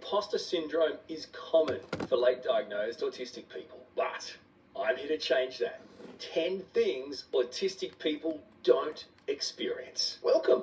Imposter syndrome is common for late diagnosed autistic people, but I'm here to change that. 10 things autistic people don't experience. Welcome.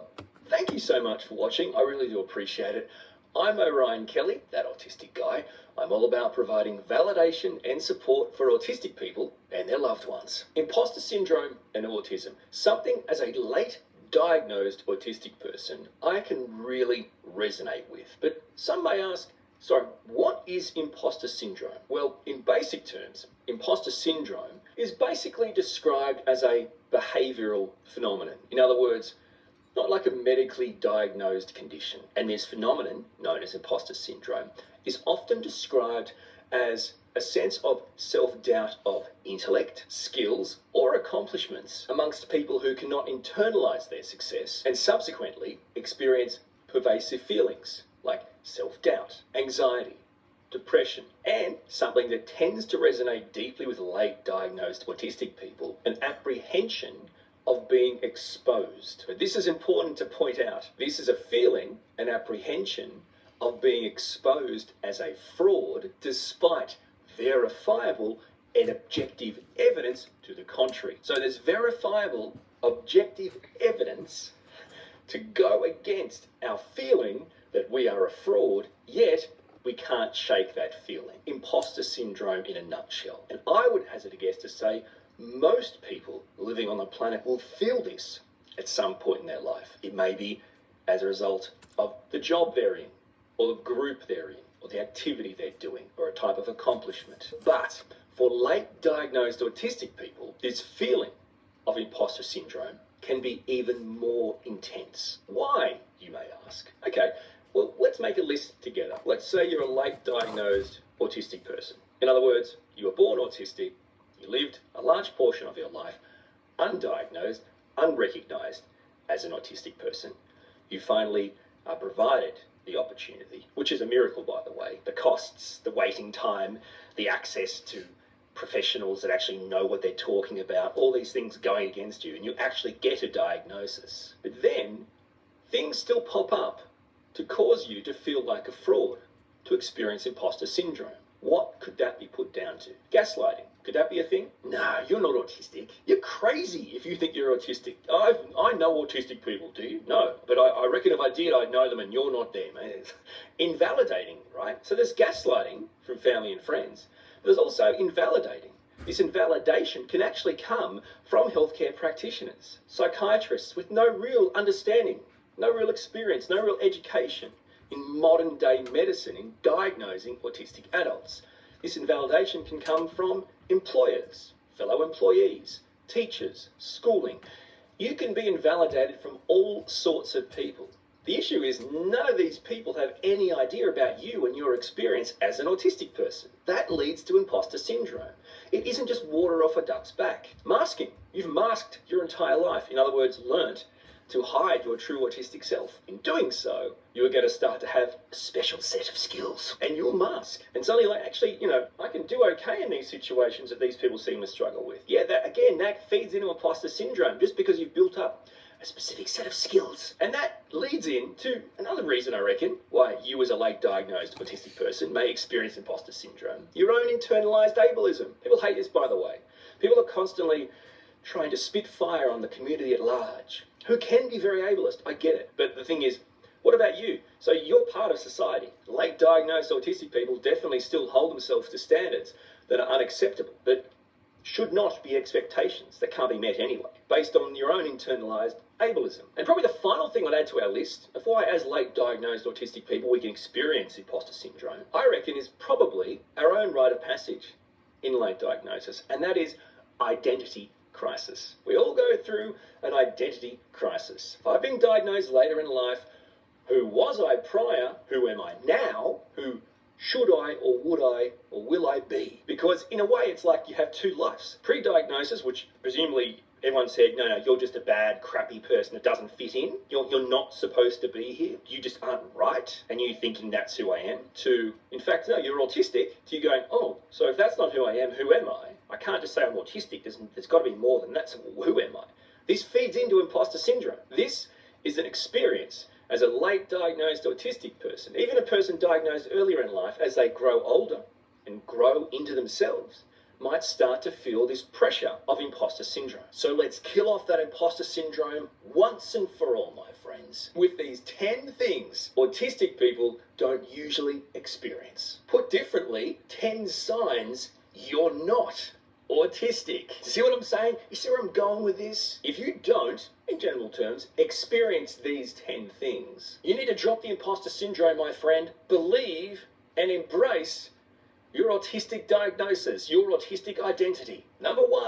Thank you so much for watching. I really do appreciate it. I'm Orion Kelly, that autistic guy. I'm all about providing validation and support for autistic people and their loved ones. Imposter syndrome and autism. Something as a late diagnosed autistic person I can really resonate with. But some may ask, sorry, what is imposter syndrome? Well, in basic terms, imposter syndrome is basically described as a behavioral phenomenon. In other words, not like a medically diagnosed condition. And this phenomenon, known as imposter syndrome, is often described as a sense of self-doubt of intellect, skills, or accomplishments amongst people who cannot internalize their success and subsequently experience pervasive feelings like self-doubt, anxiety, depression, and something that tends to resonate deeply with late diagnosed autistic people, an apprehension of being exposed. But this is important to point out. This is a feeling, an apprehension of being exposed as a fraud despite verifiable and objective evidence to the contrary. So there's verifiable, objective evidence to go against our feeling that we are a fraud, yet we can't shake that feeling. Imposter syndrome in a nutshell. And I would hazard a guess to say most people living on the planet will feel this at some point in their life. It may be as a result of the job they're in, or the group they're in, or the activity they're doing, or a type of accomplishment. But for late diagnosed autistic people, this feeling of imposter syndrome can be even more intense. Why, you may ask? Okay, well, let's make a list together. Let's say you're a late diagnosed autistic person. In other words, you were born autistic, you lived a large portion of your life undiagnosed, unrecognized as an autistic person. You finally are provided the opportunity, which is a miracle, by the way. The costs, the waiting time, the access to professionals that actually know what they're talking about, all these things going against you, and you actually get a diagnosis. But then things still pop up to cause you to feel like a fraud, to experience imposter syndrome. What could that be put down to? Gaslighting. Could that be a thing? No, you're not autistic. You're crazy if you think you're autistic. I know autistic people, do you? No, but I reckon if I did, I'd know them and you're not them. It's invalidating, right? So there's gaslighting from family and friends. But there's also invalidating. This invalidation can actually come from healthcare practitioners, psychiatrists with no real understanding, no real experience, no real education in modern day medicine in diagnosing autistic adults. This invalidation can come from employers, fellow employees, teachers, schooling. You can be invalidated from all sorts of people. The issue is none of these people have any idea about you and your experience as an autistic person. That leads to imposter syndrome. It isn't just water off a duck's back. Masking. You've masked your entire life. In other words, learnt to hide your true autistic self. In doing so, you are going to start to have a special set of skills, and you'll mask. And suddenly, like, actually, I can do okay in these situations that these people seem to struggle with. Yeah, that feeds into imposter syndrome, just because you've built up a specific set of skills. And that leads into another reason, I reckon, why you as a late diagnosed autistic person may experience imposter syndrome. Your own internalized ableism. People hate this, by the way. People are constantly trying to spit fire on the community at large, who can be very ableist. I get it. But the thing is, what about you? So you're part of society. Late diagnosed autistic people definitely still hold themselves to standards that are unacceptable, but should not be expectations that can't be met anyway, based on your own internalized ableism. And probably the final thing I'd add to our list of why, as late diagnosed autistic people, we can experience imposter syndrome, I reckon, is probably our own rite of passage in late diagnosis, and that is identity crisis. We all go through an identity crisis. If I've been diagnosed later in life, who was I prior? Who am I now? Who should I or would I or will I be? Because in a way, it's like you have two lives. Pre-diagnosis, which presumably everyone said, no, you're just a bad, crappy person that doesn't fit in. You're not supposed to be here. You just aren't right. And you thinking that's who I am. To, in fact, no, you're autistic. To you going, oh, so if that's not who I am, who am I? I can't just say I'm autistic. There's got to be more than that. So who am I? This feeds into imposter syndrome. This is an experience, As a late diagnosed autistic person, even a person diagnosed earlier in life, as they grow older and grow into themselves, might start to feel this pressure of imposter syndrome. So let's kill off that imposter syndrome once and for all, my friends, with these 10 things autistic people don't usually experience. Put differently, 10 signs you're not autistic. See what I'm saying? You see where I'm going with this? If you don't, in general terms, experience these 10 things, you need to drop the imposter syndrome, my friend. Believe and embrace your autistic diagnosis, your autistic identity. Number 1.